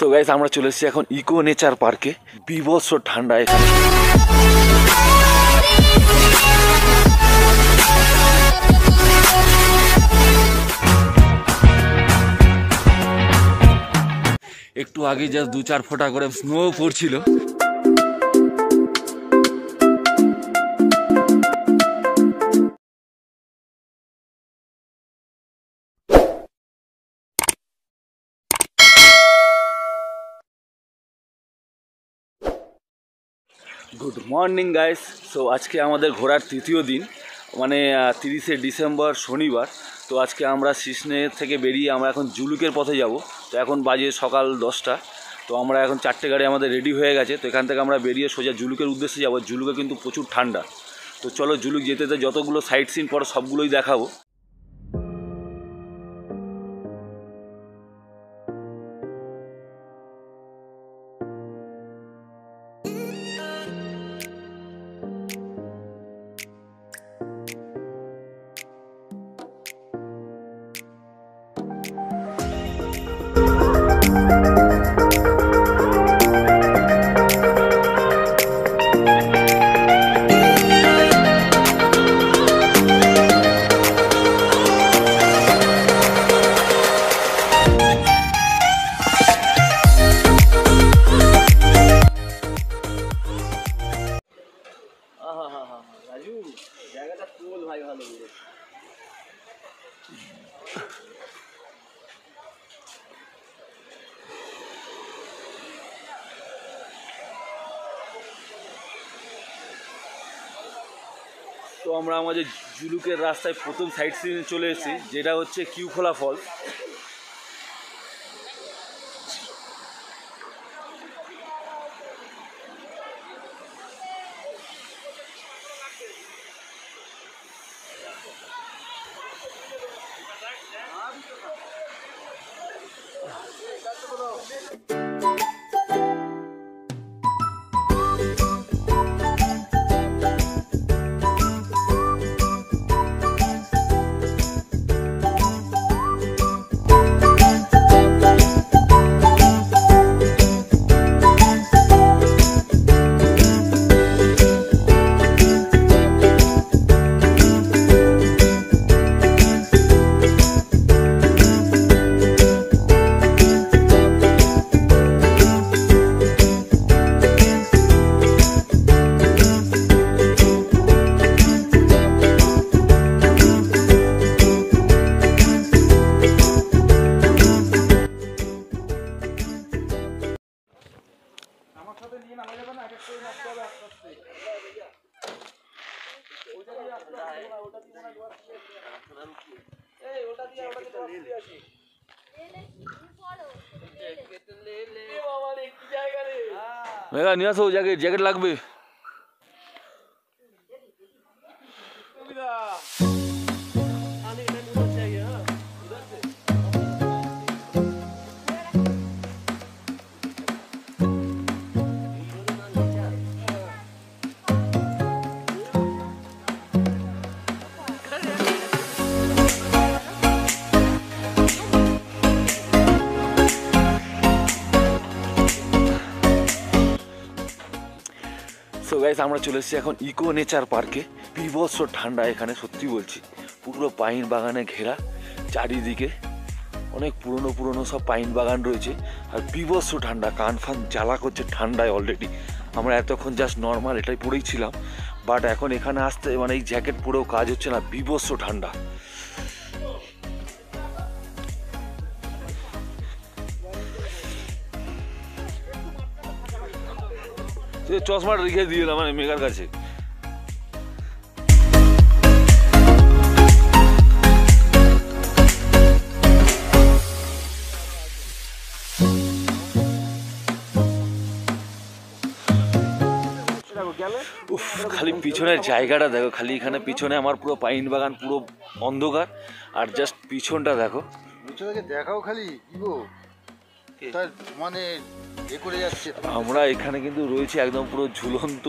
So guys আমরা চলে এসেছি এখন ইকো নেচার পার্কে। বিভৎস ঠান্ডা এখানে। একটু আগে জাস্ট 2-4 ফোঁটা করে স্নো পড়ছিল। Good morning guys. সো আজকে আমাদের ঘোরার তৃতীয় দিন, মানে 30শে ডিসেম্বর শনিবার। তো আজকে আমরা সিসনে থেকে বেরিয়ে আমরা এখন জুলুকের পথে যাব। তো এখন বাজে সকাল 10টা। তো আমরা এখন 4টে গাড়ি আমাদের রেডি হয়ে গেছে। তো এখান থেকে আমরা বেরিয়ে সোজা জুলুকের উদ্দেশ্যে যাব। জুলুকে কিন্তু প্রচুর ঠান্ডা। তো চলো জুলুক যেতে যেতে যতগুলো সাইট সিন পরে সবগুলোই দেখাবো। তো আমরা আমাদের জুলুকের রাস্তায় প্রথম সাইট সিনে চলে এসেছি, যেটা হচ্ছে কিউখোলা ফলস। মেঘা নিয়ে আসো, জ্যাকেট লাগবে। সো গাইস আমরা চলে এসেছি এখন ইকো নেচার পার্কে। বিভৎস ঠান্ডা এখানে, সত্যি বলছি। পুরো পাইন বাগানে ঘেরা, চারিদিকে অনেক পুরনো সব পাইন বাগান রয়েছে। আর বিভৎস ঠান্ডা, কান ফান জ্বালা করছে ঠান্ডায় অলরেডি। আমরা এতক্ষণ জাস্ট নর্মাল এটাই পরেই ছিলাম, বাট এখন এখানে আসতে মানে এই জ্যাকেট পরেও কাজ হচ্ছে না, বিভৎস ঠান্ডা। চশমাটা রেখে দিয়ে মানে মেঘার কাছে। খালি পিছনের জায়গাটা দেখো, খালি এখানে পিছনে আমার পুরো পাইন বাগান, পুরো অন্ধকার। আর জাস্ট পিছনটা দেখো, দেখাও খালি মানে আমরা এখানে কিন্তু রয়েছে একদম পুরো ঝুলন্ত,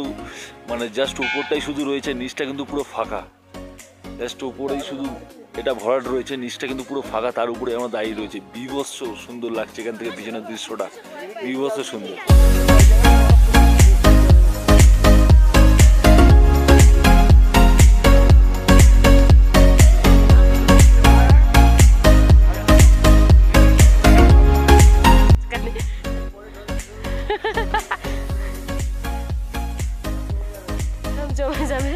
মানে জাস্ট উপরটাই শুধু রয়েছে, নিচটা কিন্তু পুরো ফাঁকা। জাস্ট উপরেই শুধু এটা ভরাট রয়েছে, নিচটা কিন্তু পুরো ফাঁকা, তার উপরে আমরা দাঁড়িয়ে রয়েছে। বিভৎস সুন্দর লাগছে এখান থেকে পিছনের দৃশ্যটা। বিভৎস সুন্দর। জমে যাবে।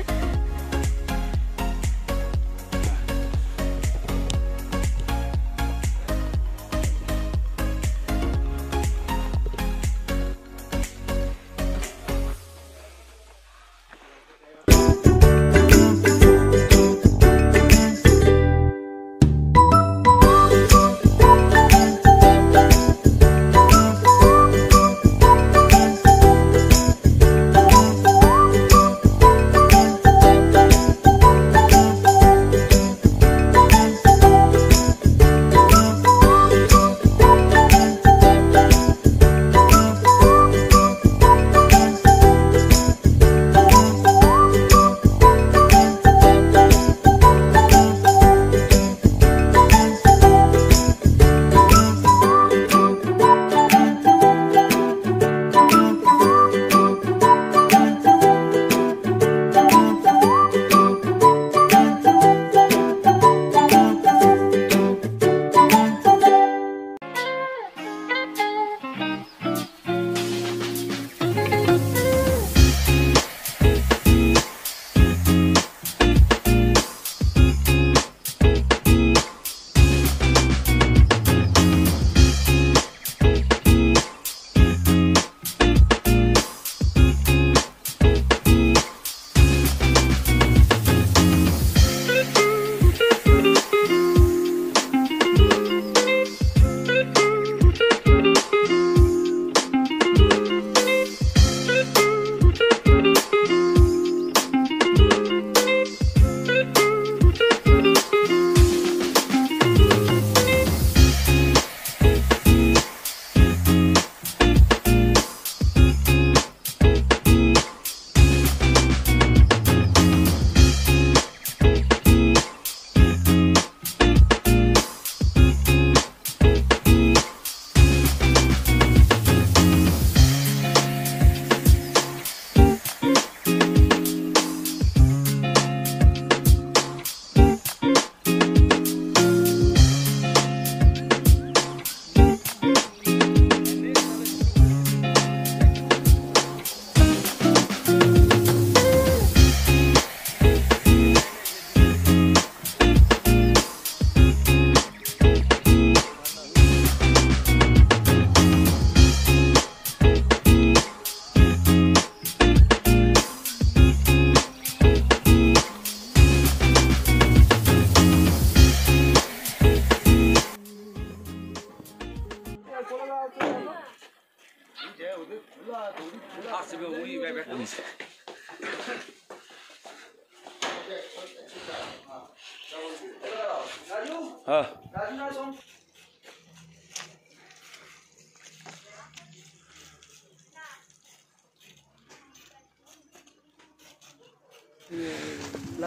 হ্যাঁ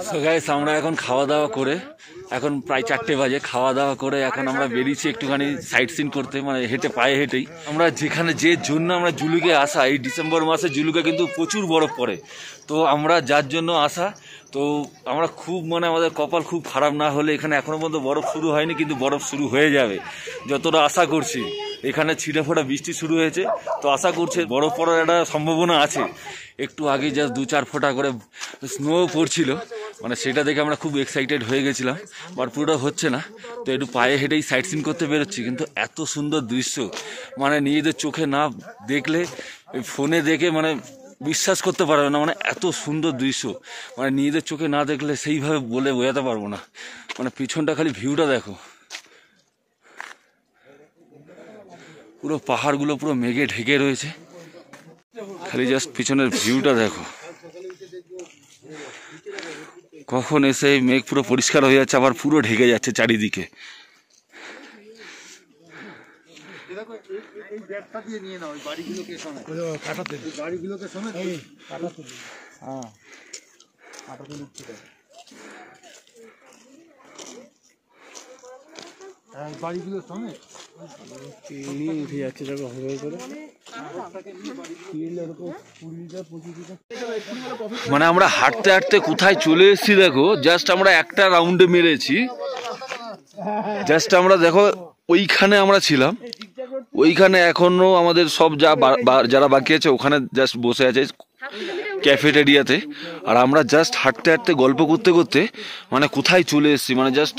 সো গাইস আমরা এখন খাওয়া দাওয়া করে এখন প্রায় 4টে বাজে খাওয়া দাওয়া করে এখন আমরা বেরিয়েছি একটুখানি সাইট সিন করতে, মানে হেঁটে পায়ে হেঁটেই। আমরা যেখানে যে জন্য আমরা জুলুকে আসা, এই ডিসেম্বর মাসে জুলুকে কিন্তু প্রচুর বরফ পড়ে, তো আমরা যার জন্য আসা, তো আমরা খুব মানে আমাদের কপাল খুব খারাপ না হলে এখানে এখনো পর্যন্ত বরফ শুরু হয়নি, কিন্তু বরফ শুরু হয়ে যাবে যতটা আশা করছি। এখানে ছিটে ফোটা বৃষ্টি শুরু হয়েছে, তো আশা করছে বরফ পড়ার একটা সম্ভাবনা আছে। একটু আগে জাস্ট 2-4 ফোঁটা করে স্নো পড়ছিল, মানে সেটা দেখে আমরা খুব এক্সাইটেড হয়ে গেছিলাম, বাট পুরোটা হচ্ছে না। তো একটু পায়ে হেঁটেই সাইট সিন করতে বেরোচ্ছি, কিন্তু এত সুন্দর দৃশ্য মানে নিজেদের চোখে না দেখলে, ফোনে দেখে মানে বিশ্বাস করতে পারবে না, মানে এত সুন্দর দৃশ্য মানে নিজেদের চোখে না দেখলে সেইভাবে বলে বোঝাতে পারবো না। মানে পিছনটা খালি ভিউটা দেখো, পুরো পাহাড়গুলো পুরো মেঘে ঢেকে রয়েছে, খালি জাস্ট পিছনের ভিউটা দেখো। কখন এসে মেঘ পুরো পরিষ্কার হয়ে যাচ্ছে, আবার পুরো ঢেকে যাচ্ছে চারিদিকে। বাড়িগুলো সমেত উঠে যাচ্ছে দেখো হবে করে মানে আমরা হাঁটতে হাঁটতে কোথায় চলে এসেছি দেখো, জাস্ট আমরা একটা রাউন্ডে মেরেছি, জাস্ট আমরা দেখো ওইখানে আমরা ছিলাম, ওইখানে এখনো আমাদের সব যারা বাকি আছে ওখানে জাস্ট বসে আছে ক্যাফেটেরিয়াতে, আর আমরা জাস্ট হাঁটতে হাঁটতে গল্প করতে করতে মানে কোথায় চলে এসেছি, মানে জাস্ট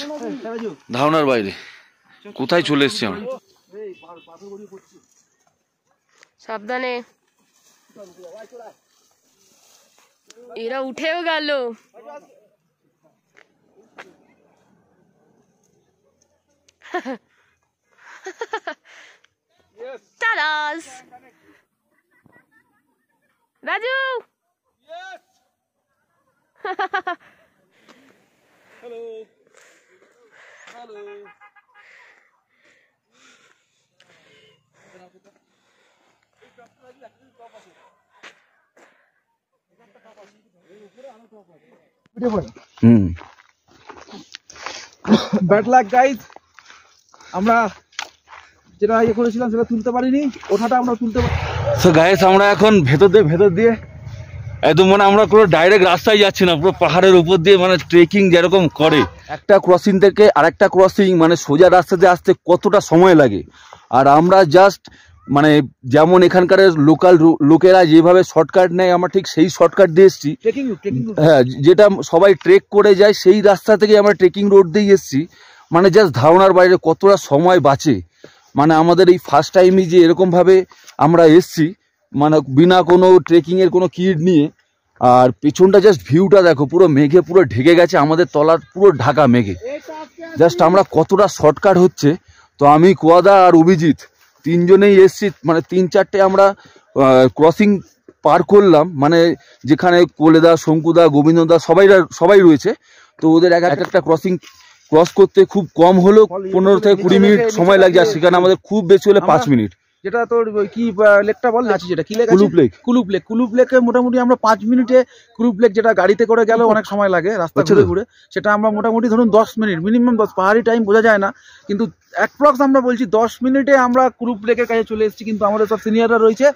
ধারণার বাইরে কোথায় চলে এসেছি আমরা। সাবধানে, এরা উঠেও গেল। Tarash Raju, bad luck guys, আমরা যেটা ইয়ে করেছিলাম সেটা তুলতে পারিনি, ওঠাটা আমরা তুলতে পারি। তো গাইস আমরা এখন ভেতর দিয়ে একদম মানে আমরা পুরো ডাইরেক্ট রাস্তায় যাচ্ছি না, পুরো পাহাড়ের উপর দিয়ে মানে ট্রেকিং যেরকম করে, একটা ক্রসিং থেকে আরেকটা ক্রসিং মানে সোজা রাস্তাতে আসতে কতটা সময় লাগে, আর আমরা জাস্ট মানে যেমন এখানকার লোকাল লোকেরা যেভাবে শর্টকাট নেয় আমরা ঠিক সেই শর্টকাট দিয়ে এসেছি। হ্যাঁ, যেটা সবাই ট্রেক করে যায় সেই রাস্তা থেকে আমরা ট্রেকিং রোড দিয়ে এসেছি, মানে জাস্ট ধারণার বাইরে কতটা সময় বাঁচে। মানে আমাদের এই ফার্স্ট টাইমই যে এরকমভাবে আমরা এসছি, মানে বিনা কোনো ট্রেকিংয়ের কোনো কিট নিয়ে, আর পেছনটা জাস্ট ভিউটা দেখো, পুরো মেঘে পুরো ঢেকে গেছে, আমাদের তলার পুরো ঢাকা মেঘে, জাস্ট আমরা কতটা শর্টকাট হচ্ছে। তো আমি কুয়াদা আর অভিজিৎ তিনজনেই এসছি, মানে 3-4টে আমরা ক্রসিং পার করলাম, মানে যেখানে কোলেদা, শঙ্কুদা, গোবিন্দদা সবাই রয়েছে, তো ওদের এক একটা ক্রসিং ক্রস করতে খুব কম হলেও 15 থেকে 20 মিনিট সময় লাগছে, আর সেখানে আমাদের খুব বেশি হলে 5 মিনিট। যেটা তোর কি লেকটা বল আছে, যেটা কি লেক আছে, কুলুপ লেকে মোটামুটি আমরা 5 মিনিটে, কুলুপ লেক যেটা গাড়িতে করে গেলেও অনেক সময় লাগে রাস্তা ঘুরে, সেটা আমরা মোটামুটি ধরুন 10 মিনিট মিনিমাম, 10 পাহাড়ি টাইম বোঝা যায় না, কিন্তু অ্যাপ্রক্স আমরা বলছি 10 মিনিটে আমরা কুলুপ লেকের কাছে চলে এসেছি। কিন্তু আমাদের সব সিনিয়ররা রয়েছে,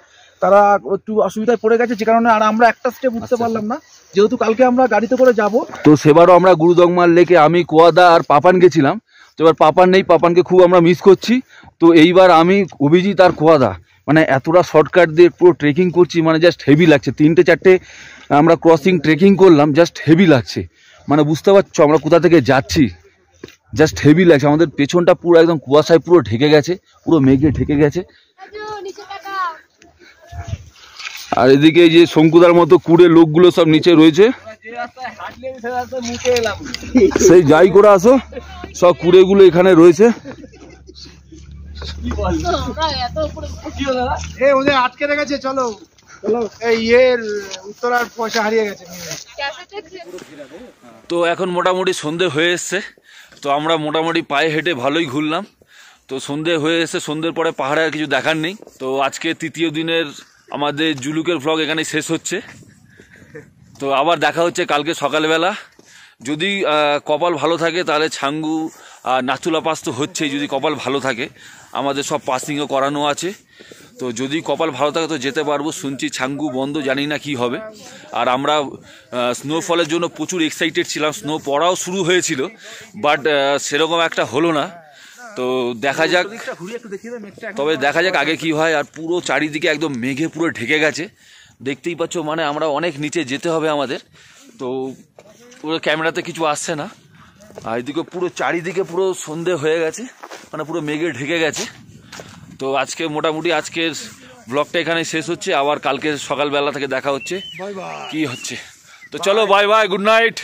তারা একটু অসুবিধায় পড়ে গেছে, যে কারণে আর আমরা একটা স্টেপ উঠতে পারলাম না, যেহেতু কালকে আমরা গাড়িতে করে যাব। তো সেবারও আমরা গুরুদংমার লেকে আমি, কুয়াদা আর পাপান গেছিলাম, তো এবার পাপান নেই, পাপানকে খুব আমরা মিস করছি। তো এইবার আমি, অভিজিৎ আর কুয়াদা মানে এতটা শর্টকাট দিয়ে পুরো ট্রেকিং করছি, মানে জাস্ট হেভি লাগছে। 3-4টে আমরা ক্রসিং ট্রেকিং করলাম, জাস্ট হেভি লাগছে, মানে বুঝতে পারছো আমরা কোথা থেকে যাচ্ছি, জাস্ট হেভি লাগছে। আমাদের পেছনটা পুরো একদম কুয়াশায় পুরো ঢেকে গেছে, পুরো মেঘে ঢেকে গেছে, আর এদিকে যে শঙ্কুদার মতো কুড়ে লোকগুলো সব নিচে রয়েছে, সেই যাই করে আসো, সব কুড়েগুলো এখানে রয়েছে। ওদের আটকে রেখেছে, চলো এই ইয়ের উত্তরার পয়সা হারিয়ে গেছে। তো এখন মোটামুটি সন্ধে হয়ে এসছে, তো আমরা মোটামুটি পায়ে হেঁটে ভালোই ঘুরলাম। তো সন্ধে হয়ে এসে, সন্ধ্যের পরে পাহাড়ে আর কিছু দেখার নেই। তো আজকে তৃতীয় দিনের আমাদের জুলুকের ভ্লগ এখানে শেষ হচ্ছে। তো আবার দেখা হচ্ছে কালকে সকালবেলা, যদি কপাল ভালো থাকে তাহলে ছাঙ্গু আর নাথুলা পাস তো হচ্ছেই, যদি কপাল ভালো থাকে। আমাদের সব পাসিংও করানো আছে, তো যদি কপাল ভালো থাকে তো যেতে পারবো। শুনছি ছাঙ্গু বন্ধ, জানি না কি হবে। আর আমরা স্নোফলের জন্য প্রচুর এক্সাইটেড ছিলাম, স্নো পড়াও শুরু হয়েছিল, বাট সেরকম একটা হলো না। তো দেখা যাক, তবে দেখা যাক আগে কি হয়। আর পুরো চারিদিকে একদম মেঘে পুরো ঢেকে গেছে, দেখতেই পাচ্ছ, মানে আমরা অনেক নিচে যেতে হবে আমাদের। তো পুরো ক্যামেরাতে কিছু আসছে না, আর এদিকে পুরো চারিদিকে পুরো সন্ধে হয়ে গেছে, মানে পুরো মেঘে ঢেকে গেছে। তো আজকে মোটামুটি আজকের ব্লগটা এখানে শেষ হচ্ছে, আবার কালকে সকালবেলা থেকে দেখা হচ্ছে কি হচ্ছে। তো চলো, বাই বাই, গুড নাইট।